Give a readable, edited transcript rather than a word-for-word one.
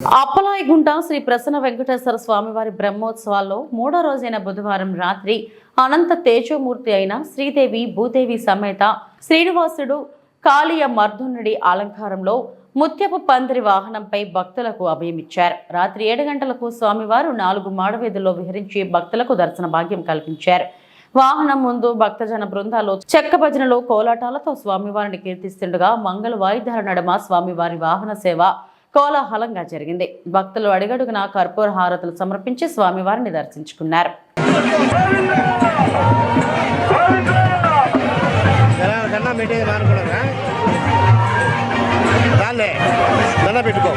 అప్పలాయగుంట శ్రీ ప్రసన్న వెంకటేశ్వర స్వామివారి బ్రహ్మోత్సవాల్లో మూడో రోజైన బుధవారం రాత్రి అనంత తేజోమూర్తి అయిన శ్రీదేవి భూదేవి సమేత శ్రీనివాసుడు కాళీయ మర్దునుడి అలంకారంలో ముత్యపు పందిరి వాహనంపై భక్తులకు అభయమిచ్చారు. రాత్రి 7 గంటలకు స్వామివారు 4 మాడవీధుల్లో విహరించి భక్తులకు దర్శన భాగ్యం కల్పించారు. వాహనం ముందు భక్తజన బృందాలు చెక్క భజనలు కోలాటాలతో స్వామివారిని కీర్తిస్తుండగా మంగళ వాయిద్యాల నడుమ స్వామివారి వాహన సేవ కోలాహలంగా జరిగింది. భక్తులు అడుగడుగునా కర్పూర హారతులు సమర్పించి స్వామివారిని దర్శించుకున్నారు. పెట్టుకో